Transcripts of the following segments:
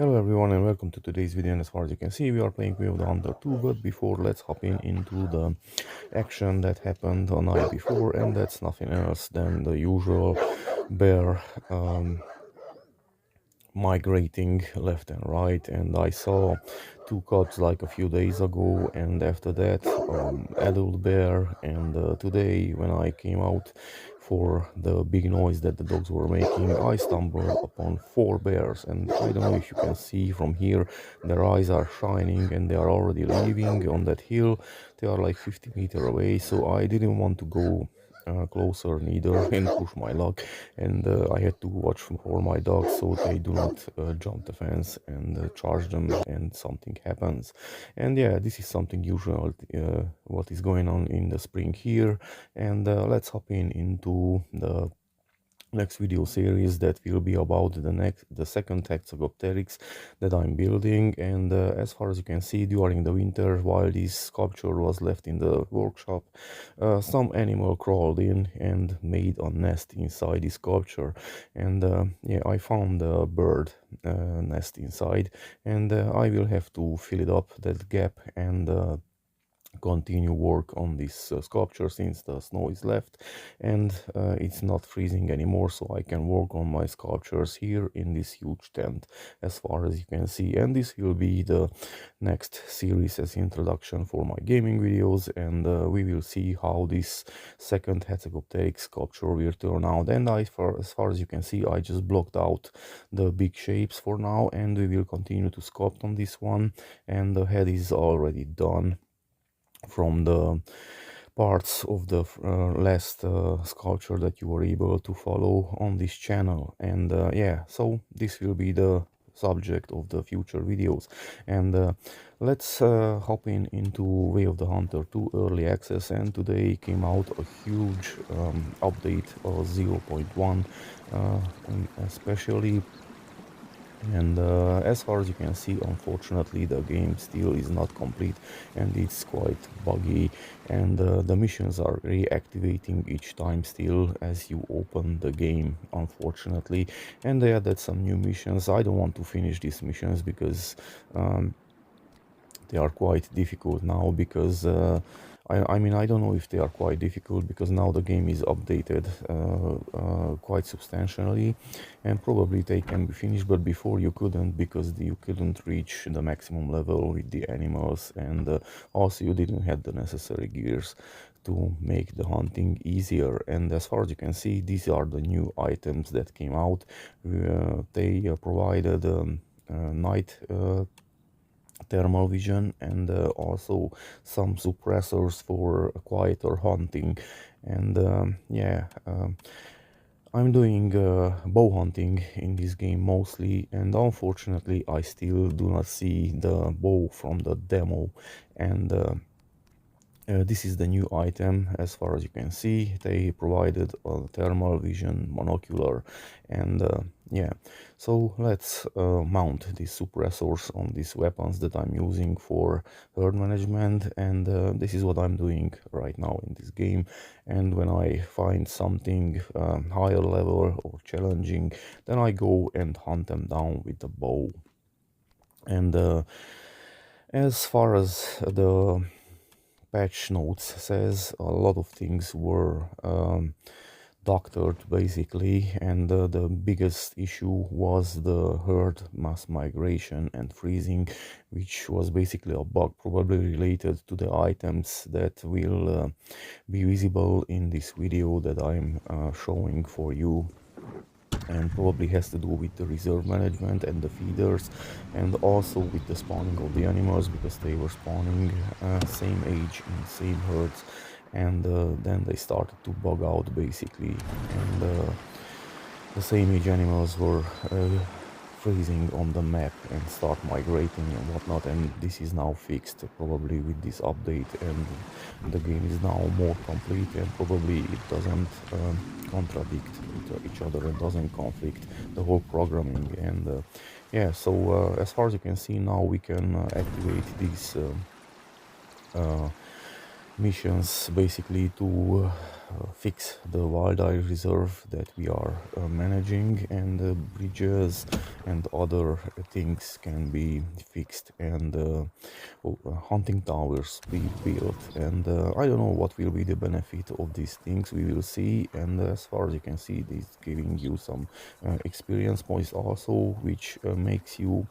Hello everyone and welcome to today's video, and as far as you can see we are playing with the Hunter 2, but before let's hop into the action that happened the night before, and that's nothing else than the usual bear migrating left and right. And I saw two cubs like a few days ago, and after that adult bear, and today when I came out for the big noise that the dogs were making, I stumbled upon four bears. And I don't know if you can see from here, their eyes are shining and they are already leaving on that hill. They are like 50 meters away, so I didn't want to go closer neither and push my luck. And I had to watch for my dogs so they do not jump the fence and charge them and something happens. And yeah, this is something usual what is going on in the spring here. And let's hop into the next video series that will be about the second hatzegopteryx that I'm building. And as far as you can see, during the winter, while this sculpture was left in the workshop, some animal crawled in and made a nest inside the sculpture. And yeah, I found a bird nest inside, and I will have to fill it up, that gap, and continue work on this sculpture since the snow is left and it's not freezing anymore, so I can work on my sculptures here in this huge tent, as far as you can see. And this will be the next series as introduction for my gaming videos, and we will see how this second hatzegopteryx sculpture will turn out. And as far as you can see, I just blocked out the big shapes for now, and we will continue to sculpt on this one. And the head is already done from the parts of the last sculpture that you were able to follow on this channel. And yeah, so this will be the subject of the future videos. And let's hop into Way of the Hunter 2 early access. And today came out a huge update of 0.1 and especially. And as far as you can see, unfortunately the game still is not complete and it's quite buggy, and the missions are reactivating each time still as you open the game, unfortunately. And they added some new missions. I don't want to finish these missions because they are quite difficult now, because I mean, I don't know if they are quite difficult because now the game is updated quite substantially, and probably they can be finished, but before you couldn't, because you couldn't reach the maximum level with the animals, and also you didn't have the necessary gears to make the hunting easier. And as far as you can see, these are the new items that came out. They provided night thermal vision, and also some suppressors for quieter hunting. And yeah, I'm doing bow hunting in this game mostly, and unfortunately I still do not see the bow from the demo. And this is the new item. As far as you can see, they provided a thermal vision monocular. And yeah, so let's mount these suppressors on these weapons that I'm using for herd management. And this is what I'm doing right now in this game. And when I find something higher level or challenging, then I go and hunt them down with the bow. And as far as the patch notes says, a lot of things were doctored basically, and the biggest issue was the herd mass migration and freezing, which was basically a bug probably related to the items that will be visible in this video that I'm showing for you, and probably has to do with the reserve management and the feeders, and also with the spawning of the animals, because they were spawning same age in same herds, and then they started to bug out basically. And the same age animals were freezing on the map and start migrating and whatnot, and this is now fixed probably with this update, and the game is now more complete, and probably it doesn't contradict each other and doesn't conflict the whole programming. And yeah, so as far as you can see now, we can activate these missions basically to fix the wildlife reserve that we are managing, and bridges and other things can be fixed, and hunting towers be built, and I don't know what will be the benefit of these things. We will see, and as far as you can see, this giving you some experience points also, which makes you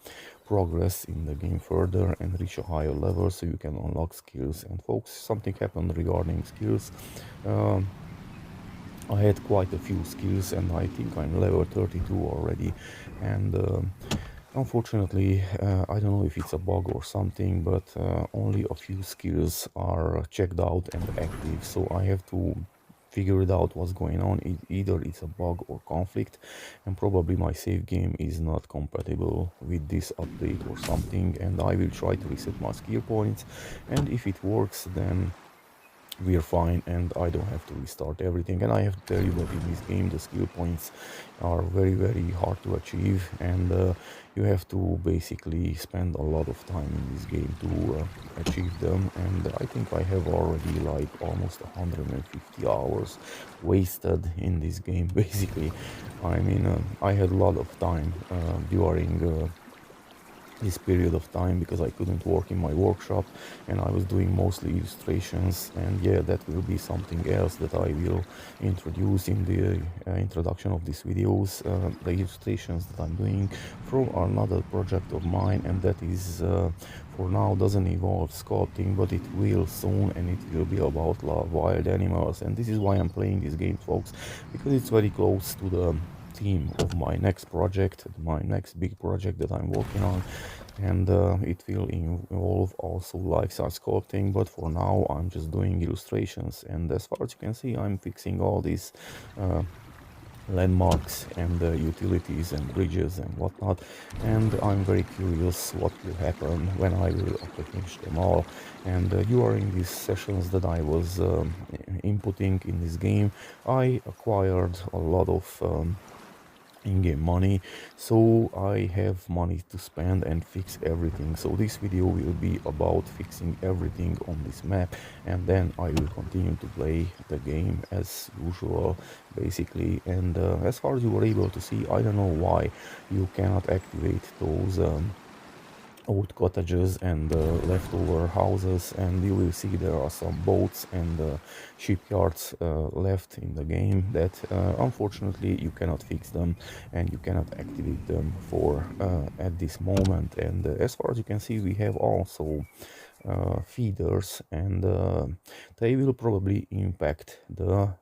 progress in the game further and reach a higher level, so you can unlock skills. And folks, something happened regarding skills. um, I had quite a few skills, and I think I'm level 32 already, and unfortunately, I don't know if it's a bug or something, but only a few skills are checked out and active, so I have to figure it out what's going on. Either it's a bug or conflict, and probably my save game is not compatible with this update or something, and I will try to reset my skill points, and if it works, then we're fine, and I don't have to restart everything. And I have to tell you that in this game the skill points are very hard to achieve, and you have to basically spend a lot of time in this game to achieve them. And I think I have already like almost 150 hours wasted in this game basically. I mean, I had a lot of time during this period of time, because I couldn't work in my workshop, and I was doing mostly illustrations. And yeah, that will be something else that I will introduce in the introduction of these videos. The illustrations that I'm doing from another project of mine, and that is for now doesn't involve sculpting, but it will soon, and it will be about wild animals. And this is why I'm playing this game, folks, because it's very close to the theme of my next project, my next big project that I'm working on, and it will involve also life-size sculpting. But for now, I'm just doing illustrations, and as far as you can see, I'm fixing all these landmarks and utilities and bridges and whatnot, and I'm very curious what will happen when I will finish them all. And during these sessions that I was inputting in this game, I acquired a lot of in-game money, so I have money to spend and fix everything. So this video will be about fixing everything on this map, and then I will continue to play the game as usual basically. And as far as you were able to see, I don't know why you cannot activate those old cottages and leftover houses, and you will see there are some boats and shipyards left in the game that unfortunately you cannot fix them, and you cannot activate them for at this moment. And as far as you can see, we have also feeders, and they will probably impact the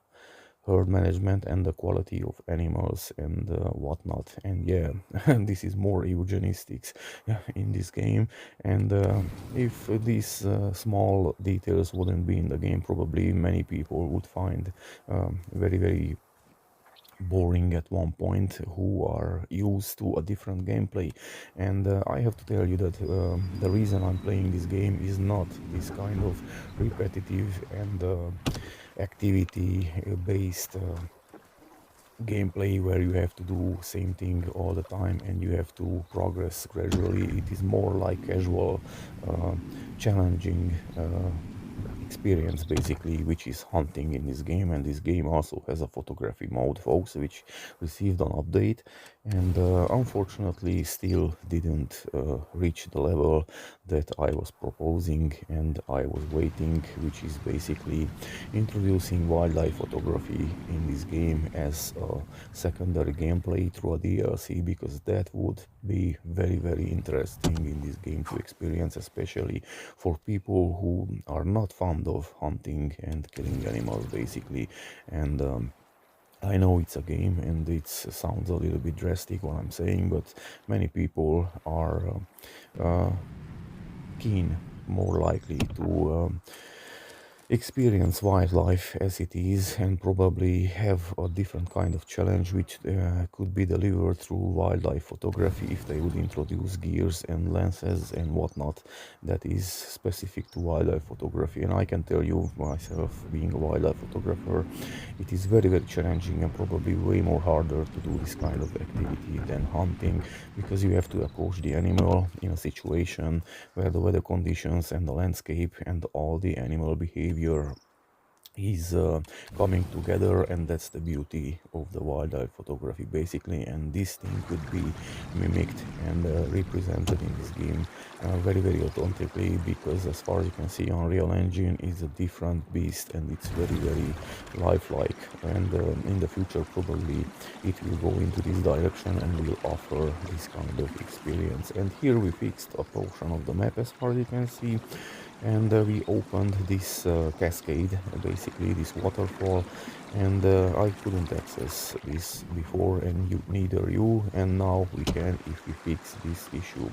herd management and the quality of animals and whatnot. And yeah, this is more eugenistics in this game. And if these small details wouldn't be in the game, probably many people would find very boring at one point, who are used to a different gameplay. And I have to tell you that the reason I'm playing this game is not this kind of repetitive and activity based gameplay where you have to do same thing all the time and you have to progress gradually. It is more like casual challenging experience basically, which is hunting in this game. And this game also has a photography mode, folks, which received an update, and unfortunately still didn't reach the level that I was proposing and I was waiting, which is basically introducing wildlife photography in this game as a secondary gameplay through a DLC, because that would be very interesting in this game to experience, especially for people who are not fond of hunting and killing animals basically. And I know it's a game and it sounds a little bit drastic what I'm saying, but many people are keen, more likely to experience wildlife as it is, and probably have a different kind of challenge which could be delivered through wildlife photography if they would introduce gears and lenses and whatnot that is specific to wildlife photography. And I can tell you myself, being a wildlife photographer, it is very challenging and probably way more harder to do this kind of activity than hunting, because you have to approach the animal in a situation where the weather conditions and the landscape and all the animal behavior is coming together, and that's the beauty of the wildlife photography basically. And this thing could be mimicked and represented in this game very authentically, because as far as you can see, Unreal Engine is a different beast and it's very lifelike. And in the future probably it will go into this direction and will offer this kind of experience. And here we fixed a portion of the map as far as you can see, and we opened this cascade, basically this waterfall, and I couldn't access this before, and neither you, and now we can if we fix this issue.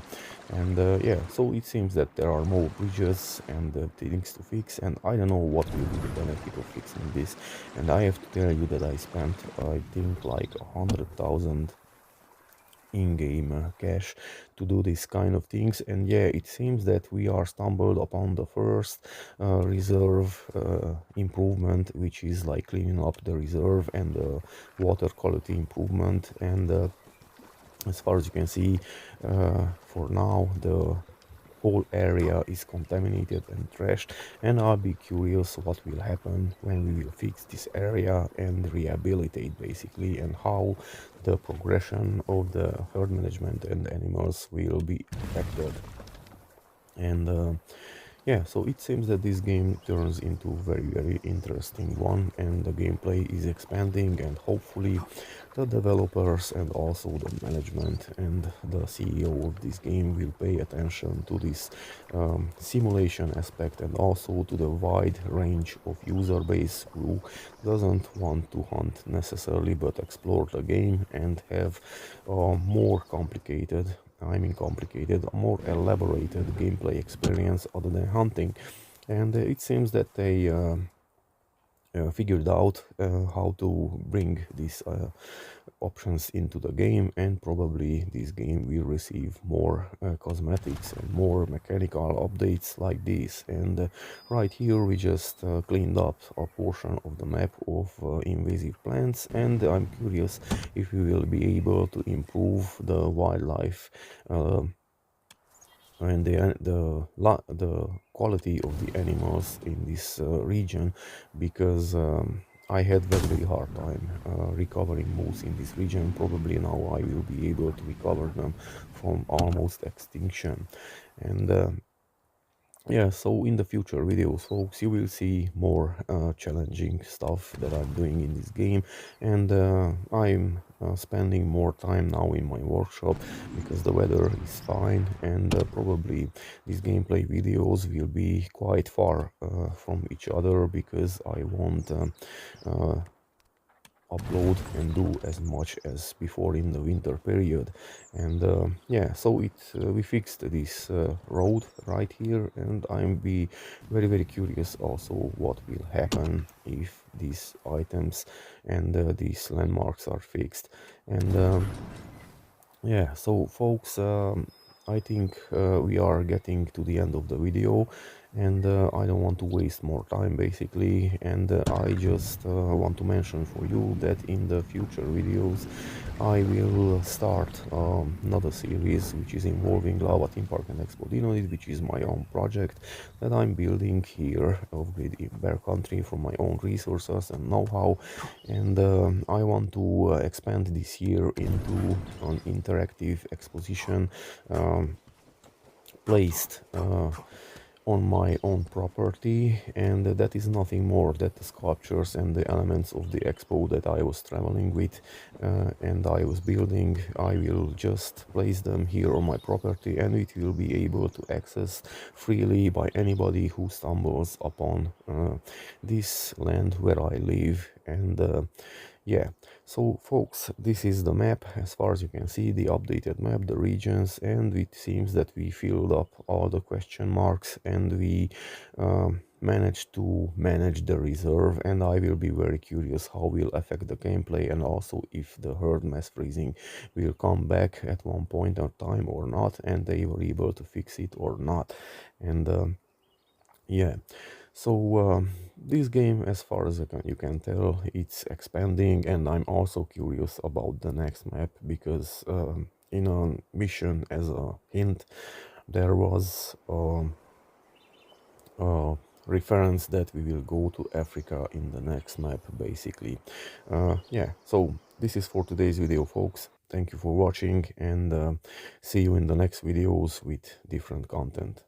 And yeah, so it seems that there are more bridges and things to fix, and I don't know what will be the benefit of fixing this. And I have to tell you that I spent, I think, like 100,000 in-game cache to do this kind of things. And yeah, it seems that we are stumbled upon the first reserve improvement, which is like cleaning up the reserve and the water quality improvement. And as far as you can see, for now the whole area is contaminated and trashed, and I'll be curious what will happen when we will fix this area and rehabilitate basically, and how the progression of the herd management and animals will be affected. And yeah, so it seems that this game turns into very interesting one, and the gameplay is expanding, and hopefully the developers and also the management and the CEO of this game will pay attention to this simulation aspect, and also to the wide range of user base who doesn't want to hunt necessarily but explore the game and have more complicated, I mean complicated, a more elaborated gameplay experience other than hunting. And it seems that they figured out how to bring these options into the game, and probably this game will receive more cosmetics and more mechanical updates like this. And right here we just cleaned up a portion of the map of invasive plants, and I'm curious if we will be able to improve the wildlife and the quality of the animals in this region, because I had very hard time recovering moose in this region. Probably now I will be able to recover them from almost extinction. And yeah, so in the future videos, folks, you will see more challenging stuff that I'm doing in this game. And I'm spending more time now in my workshop because the weather is fine, and probably these gameplay videos will be quite far from each other, because I won't upload and do as much as before in the winter period. And yeah, so we fixed this road right here, and I'm be very curious also what will happen if these items and these landmarks are fixed. And yeah, so folks, I think we are getting to the end of the video, and I don't want to waste more time basically. And I just want to mention for you that in the future videos I will start another series which is involving Lava Theme Park and Expo Dinoid, which is my own project that I'm building here Offgrid in Bear Country from my own resources and know-how. And I want to expand this year into an interactive exposition placed on my own property, and that is nothing more than the sculptures and the elements of the expo that I was traveling with and I was building. I will just place them here on my property, and it will be able to access freely by anybody who stumbles upon this land where I live. And yeah, so folks, this is the map. As far as you can see, the updated map, the regions, and it seems that we filled up all the question marks, and we managed to manage the reserve. And I will be very curious how will affect the gameplay, and also if the herd mass freezing will come back at one point in time or not, and they were able to fix it or not. And yeah, so this game, as far as you can tell, it's expanding, and I'm also curious about the next map, because in a mission, as a hint, there was a reference that we will go to Africa in the next map, basically. Yeah, so this is for today's video, folks. Thank you for watching, and see you in the next videos with different content.